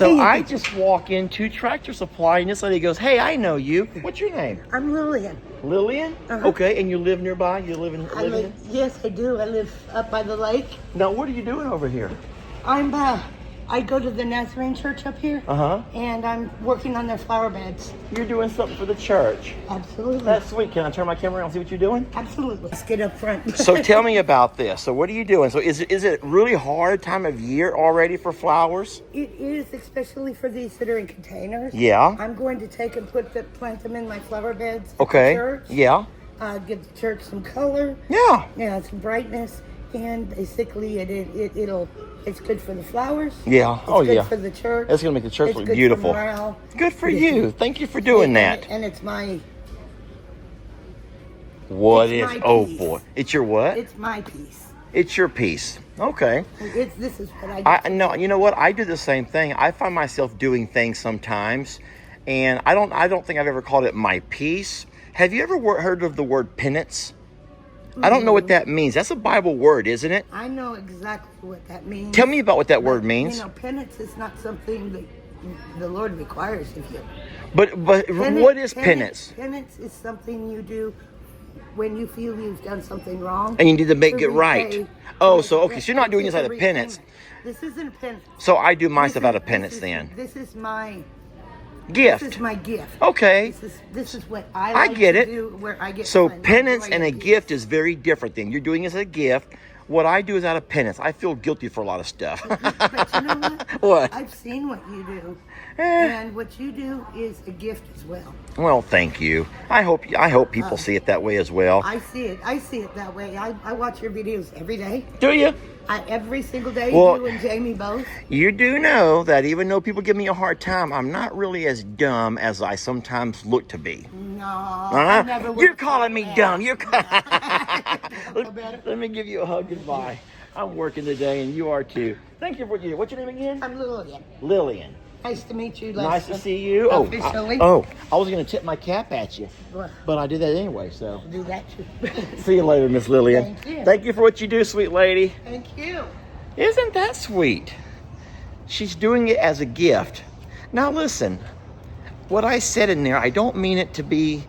So I just walk into Tractor Supply and this lady goes, "Hey, I know you. What's your name?" I'm Lillian. Lillian? Okay, and you live nearby? You live in Yes, I do. I live up by the lake. Now, what are you doing over here? I go to the Nazarene church up here. And I'm working on their flower beds. You're doing something for the church. Absolutely. That's sweet. Can I turn my camera around and see what you're doing? Absolutely. Let's get up front. So tell me about this. So what are you doing? So is it really hard time of year already for flowers? It is, especially for these that are in containers. Yeah. I'm going to take and plant them in my flower beds. Okay. At the church. Yeah. Give the church some color. Yeah. Yeah, some brightness, and basically it's good for the flowers. Yeah. It's good for the church. It's gonna make the church look good beautiful. For morale. Good for you. Thank you for doing that. And it's my. Oh boy, it's your what? It's my piece. It's your piece. Okay. This is what I do. No, you know what? I do the same thing. I find myself doing things sometimes, and I don't think I've ever called it my piece. Have you ever heard of the word penance? I don't know what that means. That's a Bible word, isn't it? I know exactly what that means. Tell me about what that word means. You know, penance is not something that the Lord requires of you. But what is penance? Penance is something you do when you feel you've done something wrong. And you need to make it right. Oh, so you're not doing this out of penance. This isn't a penance. So I do my stuff out of penance then. This is my gift. This is my gift. Okay. This is what I like to do, where I get. So penance and a gift is very different then. You're doing it as a gift. What I do is out of penance. I feel guilty for a lot of stuff. But you know what? What? I've seen what you do. And what you do is a gift as well. Well, thank you. I hope people see it that way as well. I see it that way. I watch your videos every day. Do you? Every single day, you and Jamie both. You do know that even though people give me a hard time, I'm not really as dumb as I sometimes look to be. No, I never would. You're calling me dumb. Let me give you a hug goodbye. I'm working today, and you are too. Thank you for what you do. What's your name again? I'm Lillian. Lillian. Nice to meet you, Lester. Nice to see you. Officially. I was going to tip my cap at you, but I did that anyway, so. Do that too. See you later, Miss Lillian. Thank you. Thank you for what you do, sweet lady. Thank you. Isn't that sweet? She's doing it as a gift. Now listen, what I said in there, I don't mean it to be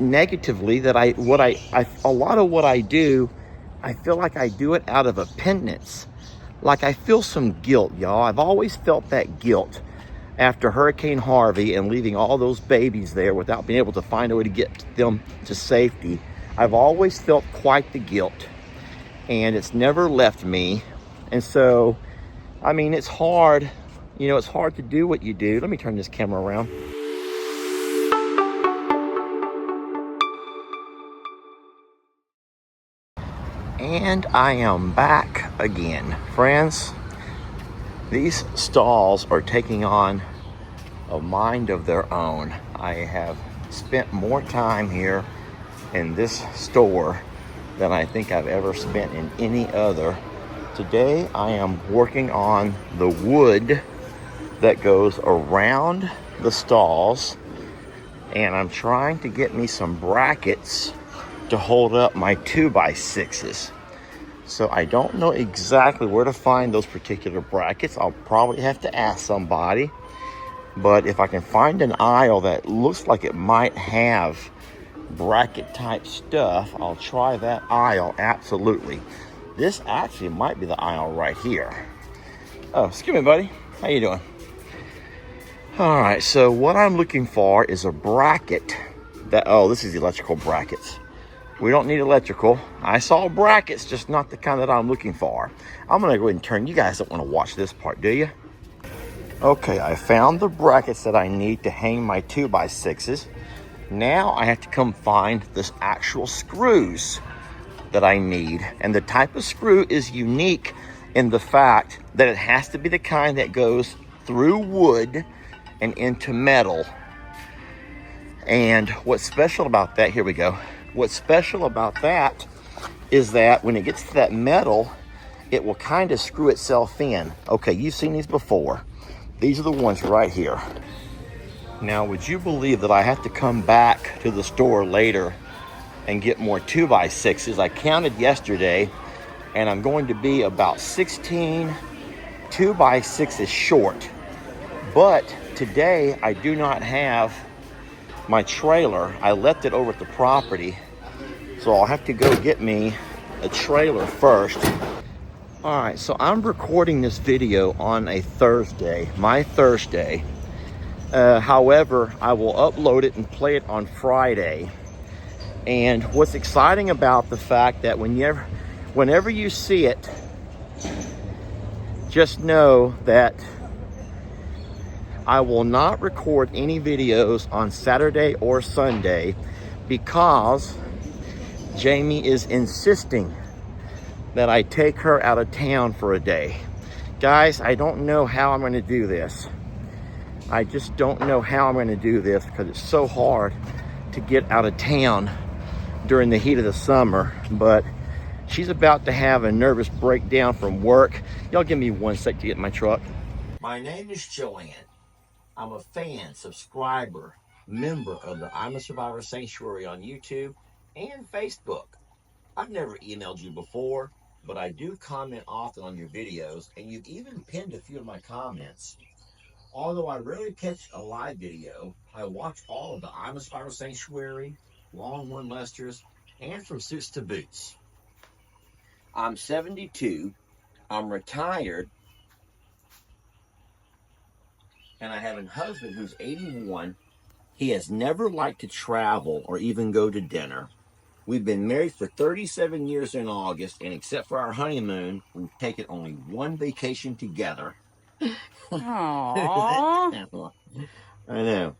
negatively, that a lot of what I do, I feel like I do it out of a penance. Like I feel some guilt, y'all. I've always felt that guilt after Hurricane Harvey and leaving all those babies there without being able to find a way to get them to safety. I've always felt quite the guilt, and it's never left me. And so, I mean, it's hard, it's hard to do what you do. Let me turn this camera around. And I am back again. Friends, these stalls are taking on a mind of their own. I have spent more time here in this store than I think I've ever spent in any other. Today I am working on the wood that goes around the stalls, and I'm trying to get me some brackets to hold up my 2x6s. So I don't know exactly where to find those particular brackets. I'll probably have to ask somebody. But if I can find an aisle that looks like it might have bracket type stuff, I'll try that aisle, absolutely. This actually might be the aisle right here. Oh, excuse me, buddy. How you doing? All right, so what I'm looking for is a bracket this is the electrical brackets. We don't need electrical. I saw brackets, just not the kind that I'm looking for. I'm gonna go ahead and turn. You guys don't want to watch this part, do you? Okay, I found the brackets that I need to hang my 2x6s. Now I have to come find the actual screws that I need. And the type of screw is unique in the fact that it has to be the kind that goes through wood and into metal. And what's special about that, here we go. What's special about that is that when it gets to that metal, it will kind of screw itself in. Okay, you've seen these before. These are the ones right here. Now, would you believe that I have to come back to the store later and get more 2x6s? I counted yesterday, and I'm going to be about 16 2x6s short. But today I do not have my trailer. I left it over at the property, so I'll have to go get me a trailer first. All right, so I'm recording this video on a Thursday, my Thursday. However, I will upload it and play it on Friday. And what's exciting about the fact that whenever you see it, just know that I will not record any videos on Saturday or Sunday because Jamie is insisting that I take her out of town for a day. Guys, I don't know how I'm going to do this. I just don't know how I'm going to do this because it's so hard to get out of town during the heat of the summer. But she's about to have a nervous breakdown from work. Y'all give me 1 sec to get in my truck. My name is Joanne. I'm a fan, subscriber, member of the I'm a Survivor Sanctuary on YouTube and Facebook. I've never emailed you before, but I do comment often on your videos, and you've even pinned a few of my comments. Although I rarely catch a live video, I watch all of the I'm a Survivor Sanctuary, Longhorn Lesters, and From Suits to Boots. I'm 72, I'm retired, and I have a husband who's 81. He has never liked to travel or even go to dinner. We've been married for 37 years in August, and except for our honeymoon, we've taken only one vacation together. Aww. I know.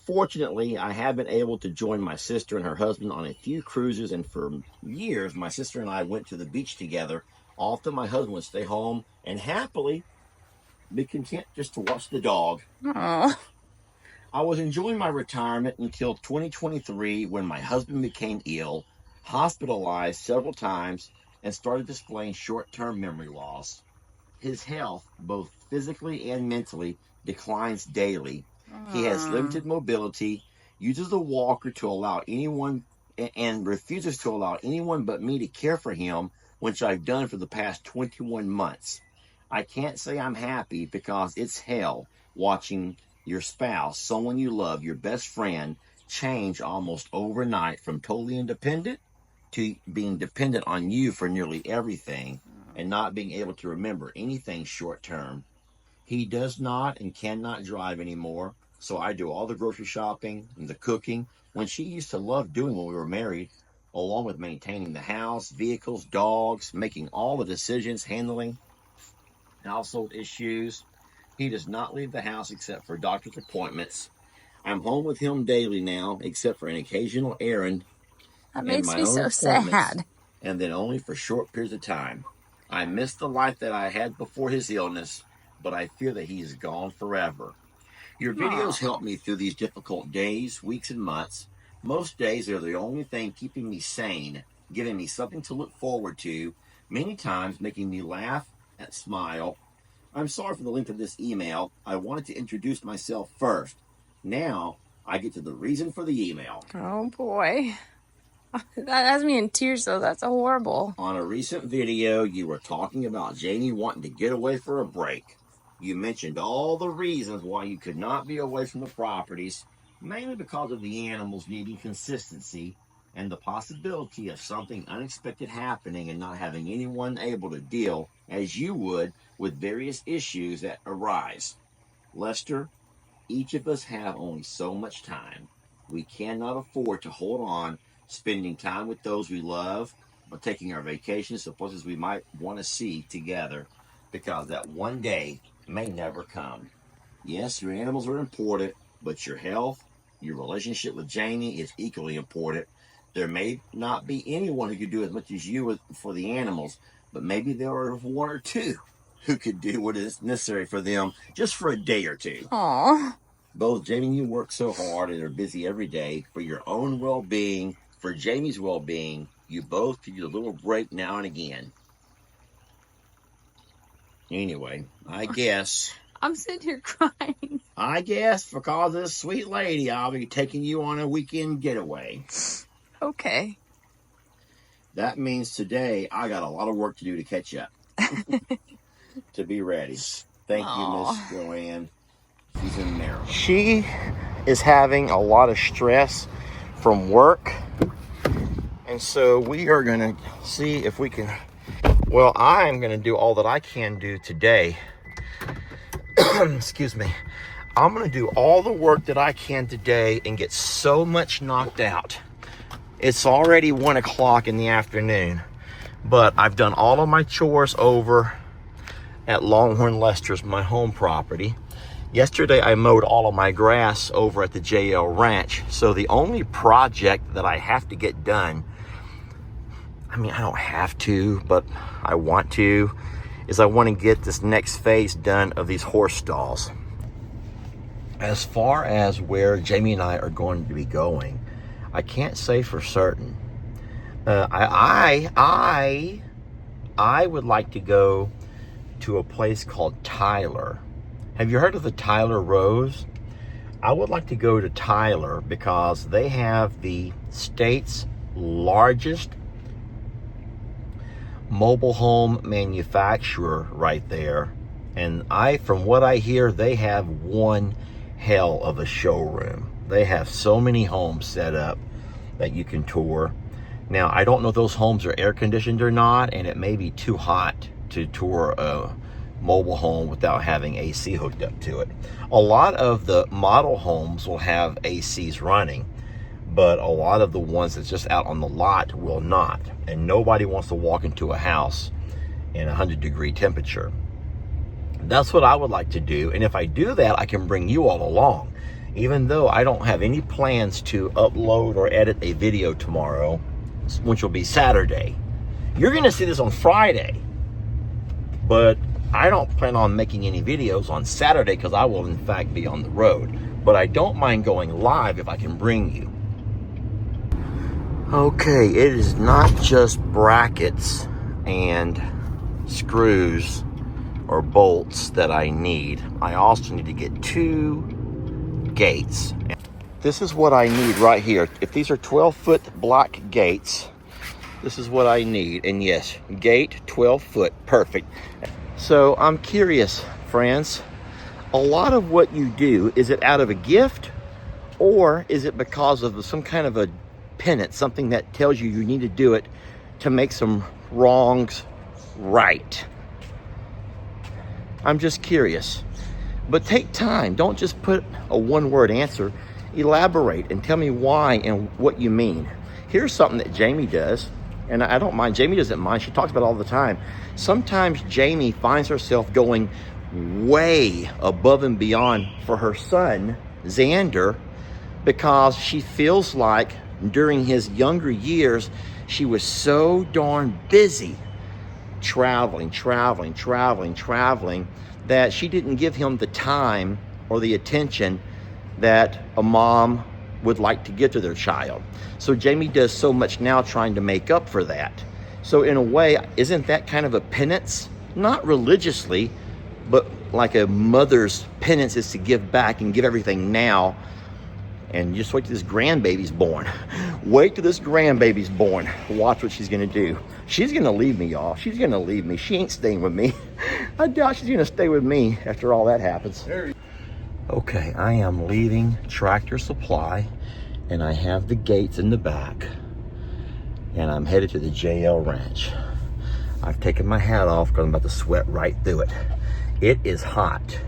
Fortunately, I have been able to join my sister and her husband on a few cruises, and for years, my sister and I went to the beach together. Often my husband would stay home and happily be content just to watch the dog. Aww. I was enjoying my retirement until 2023 when my husband became ill, hospitalized several times, and started displaying short-term memory loss. His health, both physically and mentally, declines daily. He has limited mobility, uses a walker to allow anyone, and refuses to allow anyone but me to care for him, which I've done for the past 21 months. I can't say I'm happy because it's hell watching your spouse, someone you love, your best friend, change almost overnight from totally independent to being dependent on you for nearly everything and not being able to remember anything short term. He does not and cannot drive anymore, so I do all the grocery shopping and the cooking when she used to love doing when we were married, along with maintaining the house, vehicles, dogs, making all the decisions, handling household issues. He does not leave the house except for doctor's appointments. I'm home with him daily now, except for an occasional errand That and makes my me own so appointments, sad. and then only for short periods of time. I miss the life that I had before his illness, but I fear that he is gone forever. Your videos help me through these difficult days, weeks, and months. Most days are the only thing keeping me sane, giving me something to look forward to, many times making me laugh and smile. I'm sorry for the length of this email. I wanted to introduce myself first. Now, I get to the reason for the email. Oh boy. That has me in tears though. That's horrible. On a recent video, you were talking about Jamie wanting to get away for a break. You mentioned all the reasons why you could not be away from the properties, mainly because of the animals needing consistency and the possibility of something unexpected happening and not having anyone able to deal as you would with various issues that arise. Lester, each of us have only so much time. We cannot afford to hold on, spending time with those we love, or taking our vacations to places we might want to see together, because that one day may never come. Yes, your animals are important, but your health, your relationship with Jamie is equally important. There may not be anyone who could do as much as you for the animals, but maybe there are one or two who could do what is necessary for them just for a day or two. Aw. Both Jamie and you work so hard and are busy every day for your own well-being, for Jamie's well-being. You both could use a little break now and again. Anyway, I guess I'm sitting here crying. because of this sweet lady, I'll be taking you on a weekend getaway. Okay. That means today I got a lot of work to do to catch up. To be ready. Thank you, Miss Joanne. She's in there. She is having a lot of stress from work. And so we are going to see if we can, well, I'm going to do all that I can do today. Excuse me. I'm going to do all the work that I can today and get so much knocked out. It's already 1 o'clock in the afternoon, but I've done all of my chores over at Longhorn Lester's, my home property. Yesterday, I mowed all of my grass over at the JL Ranch. So the only project that I have to get done, I mean, I don't have to, but I want to, is I want to get this next phase done of these horse stalls. As far as where Jamie and I are going to be going, I can't say for certain. I would like to go to a place called Tyler. Have you heard of the Tyler Rose? I would like to go to Tyler because they have the state's largest mobile home manufacturer right there. And from what I hear, they have one hell of a showroom. They have so many homes set up that you can tour. Now, I don't know if those homes are air conditioned or not, and it may be too hot to tour a mobile home without having AC hooked up to it. A lot of the model homes will have ACs running, but a lot of the ones that's just out on the lot will not. And nobody wants to walk into a house in 100-degree temperature. That's what I would like to do. And if I do that, I can bring you all along. Even though I don't have any plans to upload or edit a video tomorrow, which will be Saturday. You're going to see this on Friday. But I don't plan on making any videos on Saturday because I will in fact be on the road. But I don't mind going live if I can bring you. Okay, it is not just brackets and screws or bolts that I need. I also need to get 2 gates. This is what I need right here. If these are 12-foot black gates, this is what I need. And yes, gate 12-foot, perfect. So I'm curious, friends, a lot of what you do, is it out of a gift or is it because of some kind of a penance, something that tells you you need to do it to make some wrongs right? I'm just curious. But take time. Don't just put a one-word answer. Elaborate and tell me why and what you mean. Here's something that Jamie does, and I don't mind. Jamie doesn't mind. She talks about it all the time. Sometimes Jamie finds herself going way above and beyond for her son, Xander, because she feels like during his younger years, she was so darn busy traveling, that she didn't give him the time or the attention that a mom would like to give to their child. So Jamie does so much now trying to make up for that. So in a way, isn't that kind of a penance? Not religiously, but like a mother's penance is to give back and give everything now. And just wait till this grandbaby's born. Wait till this grandbaby's born. Watch what she's gonna do. She's gonna leave me, y'all. She's gonna leave me. She ain't staying with me. I doubt she's gonna stay with me after all that happens. Okay, I am leaving Tractor Supply, and I have the gates in the back, and I'm headed to the JL Ranch. I've taken my hat off because I'm about to sweat right through it. It is hot.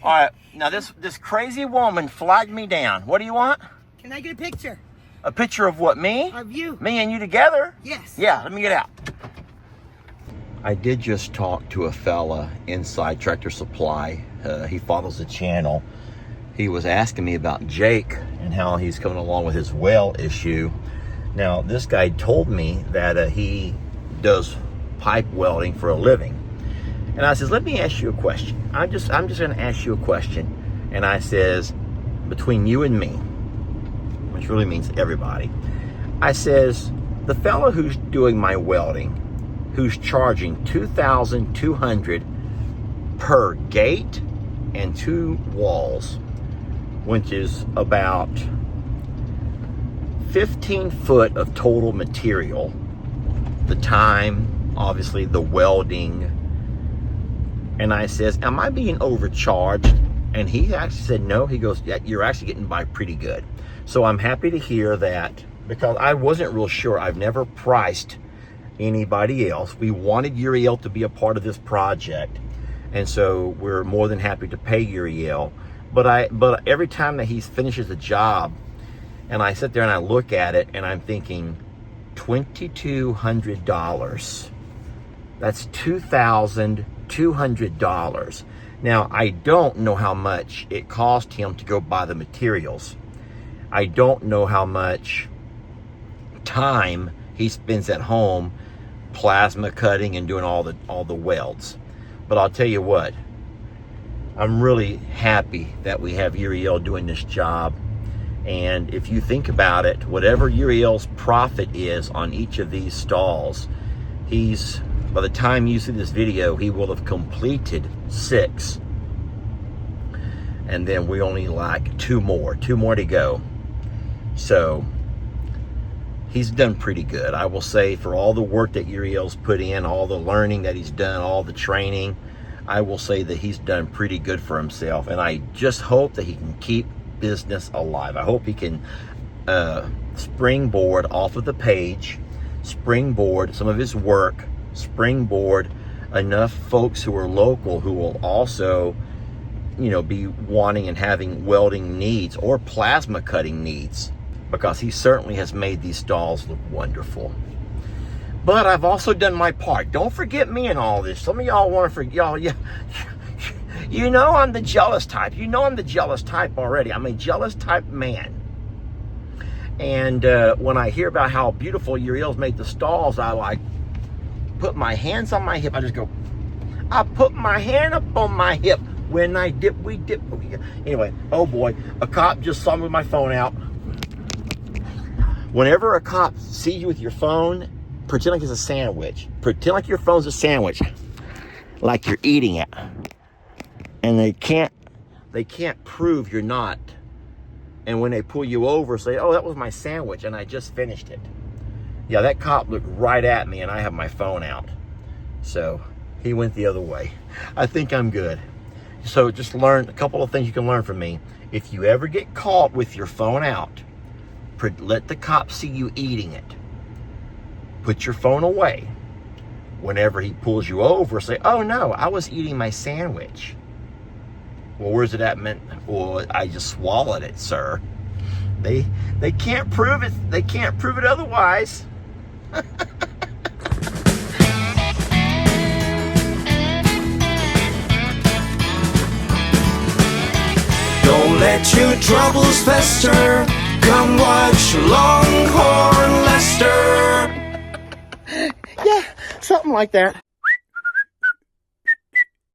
All right, now this crazy woman flagged me down. What do you want? Can I get a picture? A picture of what, me? Of you. Me and you together? Yes. Yeah, let me get out. I did just talk to a fella inside Tractor Supply. He follows the channel. He was asking me about Jake and how he's coming along with his well issue. Now, this guy told me that he does pipe welding for a living. And I says, let me ask you a question. I'm just going to ask you a question. And I says, between you and me, which really means everybody, I says, the fellow who's doing my welding, who's charging $2,200 per gate and 2 walls, which is about 15 foot of total material, the time, obviously the welding. And I says, am I being overcharged? And he actually said no. He goes, yeah, you're actually getting by pretty good. So I'm happy to hear that, because I wasn't real sure. I've never priced anybody else. We wanted Uriel to be a part of this project, and so we're more than happy to pay Uriel. But every time that he finishes a job, and I sit there and I look at it, and I'm thinking, $2,200. That's $2,200. Now, I don't know how much it cost him to go buy the materials. I don't know how much time he spends at home plasma cutting and doing all the welds. But I'll tell you what, I'm really happy that we have Uriel doing this job. And if you think about it, whatever Uriel's profit is on each of these stalls, by the time you see this video, he will have completed 6. And then we only like 2 more to go. So he's done pretty good. I will say, for all the work that Uriel's put in, all the learning that he's done, all the training, I will say that he's done pretty good for himself. And I just hope that he can keep business alive. I hope he can springboard off of the page, springboard some of his work, springboard enough folks who are local who will also, be wanting and having welding needs or plasma cutting needs, because he certainly has made these stalls look wonderful. But I've also done my part. Don't forget me in all this. Some of y'all want to forget. Y'all, yeah, I'm the jealous type. I'm the jealous type already. I'm a jealous type man. And when I hear about how beautiful Uriel's made the stalls, I put my hands on my hip. I put my hand up on my hip. When I dip, we dip. Anyway, oh boy, a cop just saw me with my phone out. Whenever a cop sees you with your phone, pretend like it's a sandwich. Pretend like your phone's a sandwich, like you're eating it. And they can't prove you're not. And when they pull you over, say, oh, that was my sandwich and I just finished it. Yeah, that cop looked right at me and I have my phone out. So he went the other way. I think I'm good. So just learn a couple of things you can learn from me. If you ever get caught with your phone out, let the cop see you eating it. Put your phone away. Whenever he pulls you over, say, oh no, I was eating my sandwich. Well, where's it at? Well, I just swallowed it, sir. They can't prove it. They can't prove it otherwise. Don't let your troubles fester. Come watch Longhorn Lester. Yeah, something like that.